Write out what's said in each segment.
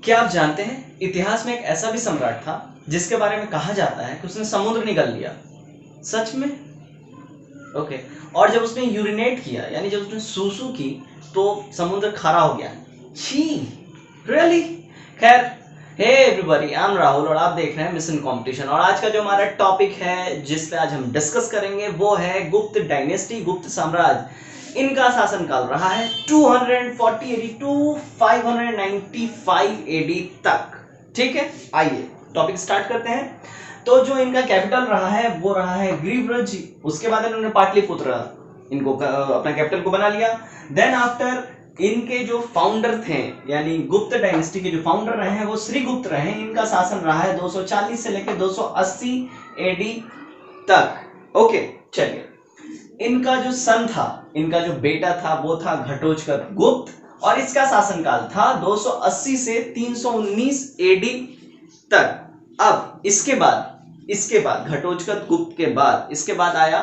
क्या आप जानते हैं इतिहास में एक ऐसा भी सम्राट था जिसके बारे में कहा जाता है कि उसने समुद्र निगल लिया? सच में? ओके। और जब उसने यूरिनेट किया यानी जब उसने सूसू की तो समुद्र खारा हो गया। छी, रियली? खैर, hey everybody, I am Rahul और आप देख रहे हैं मिशन कंपटीशन। और आज का जो हमारा टॉपिक है जिस पे आज हम डिस्कस करेंगे वो है गुप्त डायनेस्टी, गुप्त साम्राज्य। इनका शासनकाल रहा है 240 एडी टू 595 एडी तक। ठीक है, आइए टॉपिक स्टार्ट करते हैं। तो जो इनका कैपिटल रहा है वो रहा है ग्रीव्रज। उसके बाद इन्होंने पाटलिपुत्र इनको अपना कैपिटल को बना लिया। देन आफ्टर इनके जो फाउंडर थे यानी गुप्त डायनेस्टी के जो फाउंडर रहे हैं वो श्रीगुप्त रहे हैं। इनका शासन रहा है 240 से लेकर 280 एडी तक। ओके, चलिए। इनका जो सन था, इनका जो बेटा था वो था घटोत्कच गुप्त और इसका शासनकाल था 280 से 319 एडी तक। अब इसके बाद घटोत्कच गुप्त के बाद इसके बाद आया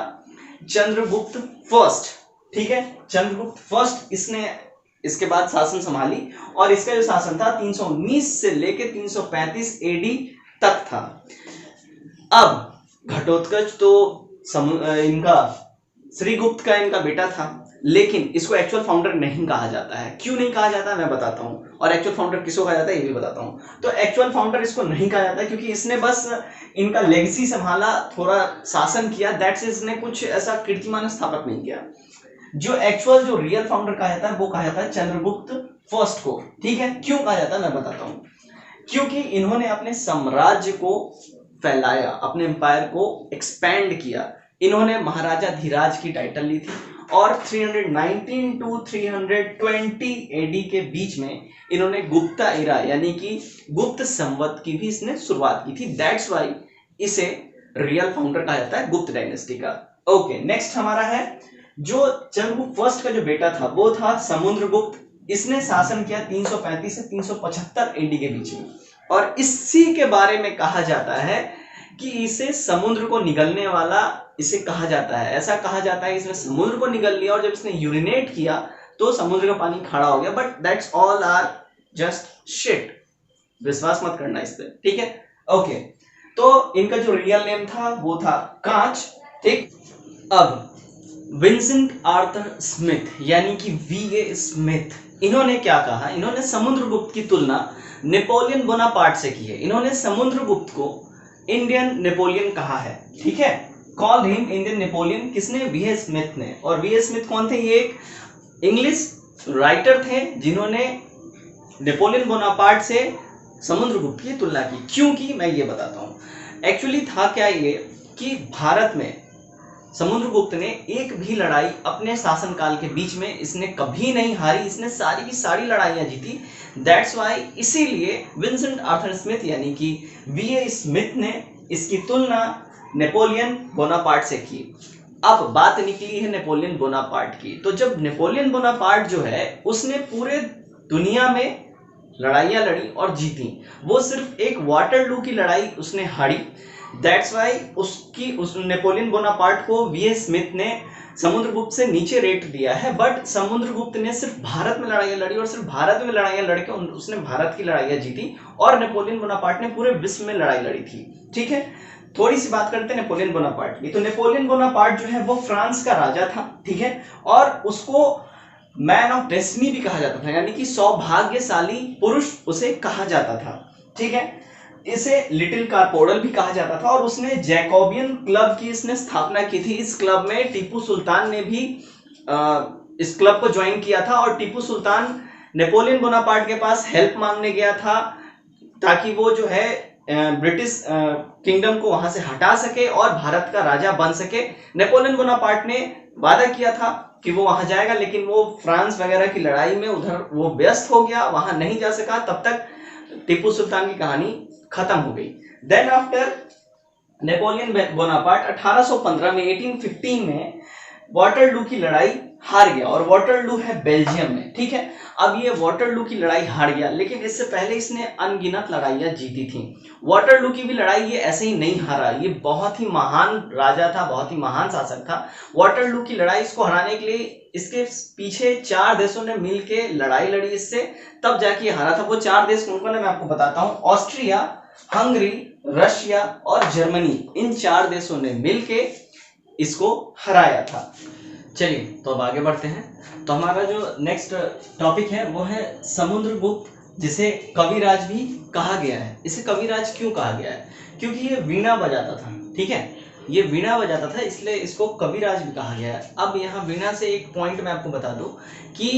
चंद्रगुप्त फर्स्ट। ठीक है, चंद्रगुप्त फर्स्ट, इसने इसके बाद शासन संभाली और इसका जो शासन था 319 से लेकर 335 एडी तक था। अब घटोत्कच तो इनका श्रीगुप्त का इनका बेटा था, लेकिन इसको एक्चुअल फाउंडर नहीं कहा जाता है। क्यों नहीं कहा जाता है मैं बताता हूं, और एक्चुअल फाउंडर किसको कहा जाता है ये भी बताता हूं। तो एक्चुअल फाउंडर इसको नहीं कहा जाता है क्योंकि इसने बस इनका लेगेसी संभाला, थोड़ा शासन किया, दैट्स इसने कुछ ऐसा कीर्तिमान स्थापित नहीं किया। जो एक्चुअल जो रियल फाउंडर कहा जाता है वो कहा जाता है चंद्रगुप्त फर्स्ट को। ठीक है, क्यों कहा जाता है मैं बताता हूं। क्योंकि इन्होंने अपने साम्राज्य को फैलाया, अपने एम्पायर को एक्सपैंड किया। इन्होंने महाराजा धीराज की टाइटल ली थी और 319 टू 320 एडी के बीच में इन्होंने गुप्ता एरा यानी कि गुप्त संवत की भी इसने शुरुआत की थी। दैट्स वाई इसे रियल फाउंडर कहा जाता है गुप्त डायनेस्टी का। ओके, नेक्स्ट हमारा है जो चंद्रगुप्त फर्स्ट का जो बेटा था वो था समुद्रगुप्त। इसने शासन किया 335 से 375 एडी के बीच में और इसी के बारे में कहा जाता है कि इसे समुद्र को निगलने वाला इसे कहा जाता है। ऐसा कहा जाता है इसने समुद्र को निगल लिया और जब इसने यूरिनेट किया तो समुद्र का पानी खड़ा हो गया। But that's all are just shit, विश्वास मत करना इस पे। ठीक है, ओके। तो इनका जो रियल नेम था वो था कांच। ठीक, अब विंसेंट आर्थर स्मिथ यानी कि वीए स्मिथ, इन्होंने क्या कहा, इन्होंने समुद्रगुप्त की तुलना नेपोलियन बोनापार्ट से की है। इन्होंने समुद्रगुप्त को इंडियन नेपोलियन कहा है। ठीक है, कॉल हिम इंडियन नेपोलियन। किसने? वीए स्मिथ ने। और वीए स्मिथ कौन थे? ये एक इंग्लिश राइटर थे जिन्होंने नेपोलियन बोनापार्ट से समुद्रगुप्त की तुलना की। क्योंकि मैं ये बताता हूं, एक्चुअली था क्या ये कि भारत में समुद्रगुप्त ने एक भी लड़ाई अपने शासनकाल के बीच में इसने कभी नहीं हारी। इसने सारी की सारी लड़ाइयां जीती। दैट्स वाई इसीलिए विंसेंट आर्थर स्मिथ यानी कि वीए स्मिथ ने इसकी तुलना नेपोलियन बोनापार्ट से की। अब बात निकली है नेपोलियन बोनापार्ट की। तो जब नेपोलियन बोनापार्ट जो है उसने पूरे दुनिया में लड़ाइयां लड़ी और जीती, वो सिर्फ एक वाटरलू की लड़ाई उसने हारी। दैट्स वाई उस नेपोलियन बोनापार्ट को वीए स्मिथ ने समुद्रगुप्त से नीचे रेट दिया है। बट समुद्रगुप्त ने सिर्फ भारत में लड़ाइयां लड़ी और सिर्फ भारत में लड़ाइयां लड़के उसने भारत की लड़ाइयां जीती और नेपोलियन बोनापार्ट ने पूरे विश्व में लड़ाई लड़ी थी। ठीक है, थोड़ी सी बात करते हैं नेपोलियन बोनापार्ट की। तो नेपोलियन बोनापार्ट जो है वो फ्रांस का राजा था। ठीक है, और उसको मैन ऑफ डेस्टिनी भी कहा जाता था यानी कि सौभाग्यशाली पुरुष उसे कहा जाता था। ठीक है, इसे लिटिल कारपोरल भी कहा जाता था और उसने जैकोबियन क्लब की इसने स्थापना की थी। इस क्लब में टीपू सुल्तान ने भी इस क्लब को ज्वाइन किया था और टीपू सुल्तान नेपोलियन बोनापार्ट के पास हेल्प मांगने गया था ताकि वो जो है ब्रिटिश किंगडम को वहां से हटा सके और भारत का राजा बन सके। नेपोलियन बोनापार्ट ने वादा किया था कि वो वहां जाएगा, लेकिन वो फ्रांस वगैरह की लड़ाई में उधर वो व्यस्त हो गया, वहां नहीं जा सका। तब तक टीपू सुल्तान की कहानी खत्म हो गई। देन आफ्टर नेपोलियन बोनापार्ट 1815 में 1815 में वाटरलू की लड़ाई हार गया, और वाटरलू है बेल्जियम में, ठीक है। अब ये वाटरलू की लड़ाई हार गया, लेकिन इससे पहले इसने अनगिनत लड़ाइयां जीती थी। वाटरलू की भी लड़ाई ये ऐसे ही नहीं हारा, ये बहुत ही महान राजा था, बहुत ही महान शासक था। वाटरलू की लड़ाई इसको हराने के लिए इसके पीछे 4 देशों ने मिलके लड़ाई लड़ी इससे, तब जाके हारा था। वो 4 देश कौन कौन है मैं आपको बताता हूँ। ऑस्ट्रिया, हंगरी, रशिया और जर्मनी, इन 4 देशों ने मिलके इसको हराया था। चलिए तो अब आगे बढ़ते हैं। तो हमारा जो नेक्स्ट टॉपिक है वो है समुद्रगुप्त, जिसे कविराज भी कहा गया है। इसे कविराज क्यों कहा गया है? क्योंकि ये वीणा बजाता था, ठीक है, ये वीणा बजाता था, इसलिए इसको कविराज भी कहा गया है। अब यहाँ वीणा से एक पॉइंट मैं आपको बता दूं कि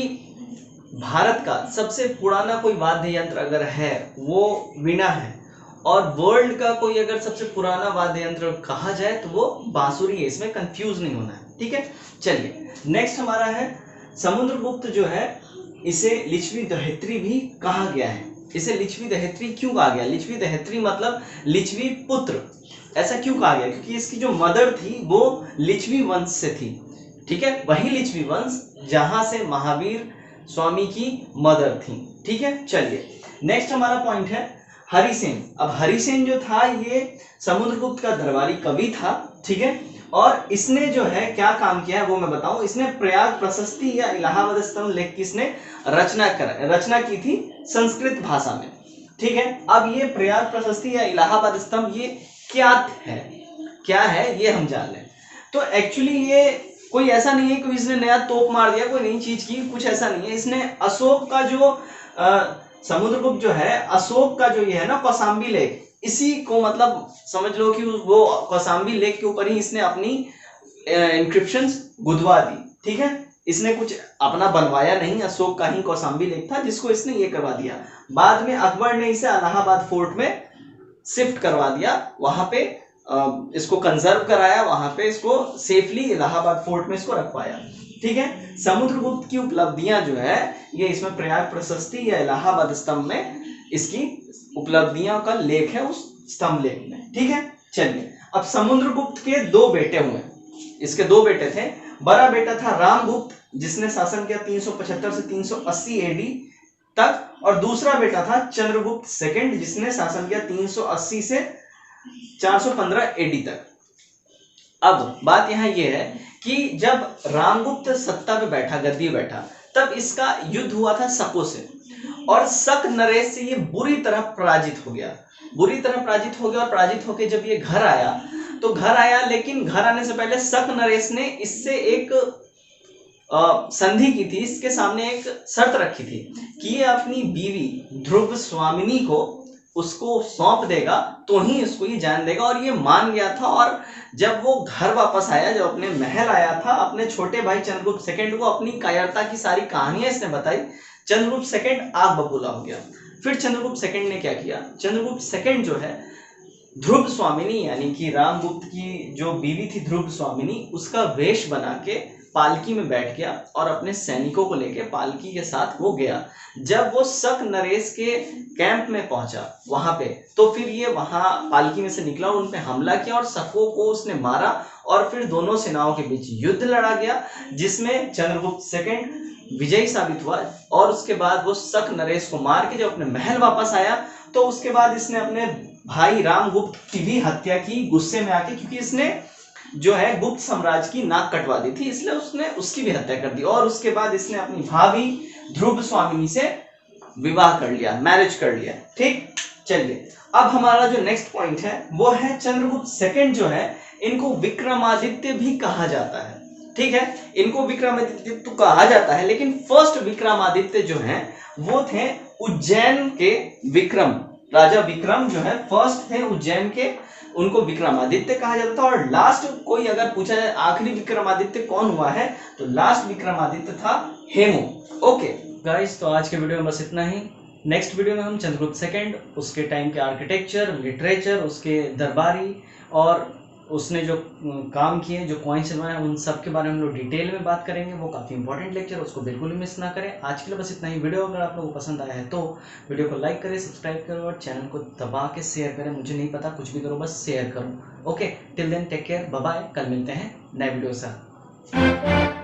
भारत का सबसे पुराना कोई वाद्य यंत्र अगर है वो वीणा है, और वर्ल्ड का कोई अगर सबसे पुराना वाद्य यंत्र कहा जाए तो वो बांसुरी है, इसमें कंफ्यूज नहीं होना है, ठीक है। चलिए नेक्स्ट हमारा है समुद्रगुप्त जो है इसे लिच्छवी दहेत्री भी कहा गया है। इसे लिच्छवी दहेत्री क्यों कहा गया? लिच्छवी दहेत्री मतलब लिच्छवी पुत्र। ऐसा क्यों कहा गया? क्योंकि इसकी जो मदर थी वो लिच्छवी वंश से थी, ठीक है, वही लिच्छवी वंश जहां से महावीर स्वामी की मदर थी, ठीक है। चलिए नेक्स्ट हमारा पॉइंट है हरिसेन। अब हरिसेन जो था ये समुद्रगुप्त का दरबारी कवि था, ठीक है, और इसने जो है क्या काम किया है वो मैं बताऊं। इसने प्रयाग प्रशस्ति या इलाहाबाद स्तंभ लेख की इसने रचना की थी संस्कृत भाषा में, ठीक है। अब ये प्रयाग प्रशस्ति या इलाहाबाद स्तंभ ये क्या है ये हम जान लें। तो एक्चुअली ये कोई ऐसा नहीं है कि इसने नया तोप मार दिया, कोई नई चीज की, कुछ ऐसा नहीं है। इसने अशोक का जो समुद्रगुप्त जो है अशोक का जो ये है ना कौशाम्बी लेख, इसी को मतलब समझ लो कि वो कौशाम्बी लेख के ऊपर ही इसने अपनी इंक्रिप्शंस गुदवा दी, ठीक है। इसने कुछ अपना बनवाया नहीं, अशोक का ही कौशाम्बी लेख था जिसको इसने ये करवा दिया। बाद में अकबर ने इसे इलाहाबाद फोर्ट में शिफ्ट करवा दिया, वहां पे इसको कंजर्व कराया, वहां पे इसको सेफली इलाहाबाद फोर्ट में इसको रखवाया, ठीक है। समुद्रगुप्त की उपलब्धियां जो है ये इसमें प्रयाग प्रशस्ति या इलाहाबाद स्तंभ में इसकी उपलब्धियों का लेख है उस स्तंभ लेख में, ठीक है। चलिए अब समुद्रगुप्त के 2 बेटे हुए, इसके 2 बेटे थे। बड़ा बेटा था रामगुप्त जिसने शासन किया 375 से 380 एडी तक, और दूसरा बेटा था चंद्रगुप्त सेकंड जिसने शासन किया 380 से 415 एडी तक। अब बात यहाँ ये है कि जब रामगुप्त सत्ता पे बैठा, गद्दी बैठा, तब इसका युद्ध हुआ था शकों से, और शक नरेश से ये बुरी तरह पराजित हो गया और पराजित होकर जब ये घर आया, लेकिन घर आने से पहले शक नरेश ने इससे एक संधि की थी, इसके सामने एक शर्त रखी थी कि ये अपनी बीवी ध्रुव स्वामिनी को उसको सौंप देगा तो ही इसको ये जान देगा, और ये मान गया था। और जब वो घर वापस आया, जब अपने महल आया था, अपने छोटे भाई चंद्रगुप्त सेकंड को अपनी कायरता की सारी कहानियां इसने बताई। चंद्रगुप्त सेकंड आग बबूला हो गया। फिर चंद्रगुप्त सेकंड ने क्या किया? चंद्रगुप्त सेकंड जो है ध्रुव स्वामिनी यानी कि रामगुप्त की जो बीवी थी ध्रुव स्वामिनी, उसका वेश बना के पालकी में बैठ गया और अपने सैनिकों को लेके पालकी के साथ वो गया। जब वो शक नरेश के कैंप में पहुंचा वहां पे, तो फिर ये वहां पालकी में से निकला और उन पे हमला किया और शकों को उसने मारा, और फिर दोनों सेनाओं के बीच युद्ध लड़ा गया जिसमें चंद्रगुप्त सेकंड विजयी साबित हुआ। और उसके बाद वो शक नरेश को मार के जब अपने महल वापस आया, तो उसके बाद इसने अपने भाई रामगुप्त की भी हत्या की गुस्से में आके, क्योंकि इसने जो है गुप्त साम्राज्य की नाक कटवा दी थी, इसलिए उसने उसकी भी हत्या कर दी। और उसके बाद इसने अपनी भाभी ध्रुव स्वामिनी से विवाह कर लिया, मैरिज कर लिया, ठीक। चलिए अब हमारा जो नेक्स्ट पॉइंट है वो है चंद्रगुप्त सेकंड जो है इनको विक्रमादित्य भी कहा जाता है, ठीक है। इनको विक्रमादित्य तो कहा जाता है, लेकिन फर्स्ट विक्रमादित्य जो है वो थे उज्जैन के विक्रम, राजा विक्रम जो है फर्स्ट थे उज्जैन के, उनको विक्रमादित्य कहा जाता था। और लास्ट कोई अगर पूछा जाए आखिरी विक्रमादित्य कौन हुआ है, तो लास्ट विक्रमादित्य था हेमू। ओके गाइस, तो आज के वीडियो में बस इतना ही। नेक्स्ट वीडियो में हम चंद्रगुप्त सेकंड, उसके टाइम के आर्किटेक्चर, लिटरेचर, उसके दरबारी और उसने जो काम किए, जो कॉइन्स बनवाए, उन सब के बारे में हम लोग डिटेल में बात करेंगे। वो काफ़ी इंपॉर्टेंट लेक्चर, उसको बिल्कुल भी मिस ना करें। आज के लिए बस इतना ही। वीडियो अगर आप लोगों को पसंद आया है तो वीडियो को लाइक करें, सब्सक्राइब करें और चैनल को दबा के शेयर करें। मुझे नहीं पता, कुछ भी करो, बस शेयर करो। Okay, till then take care, bye bye. कल मिलते हैं नए वीडियो से।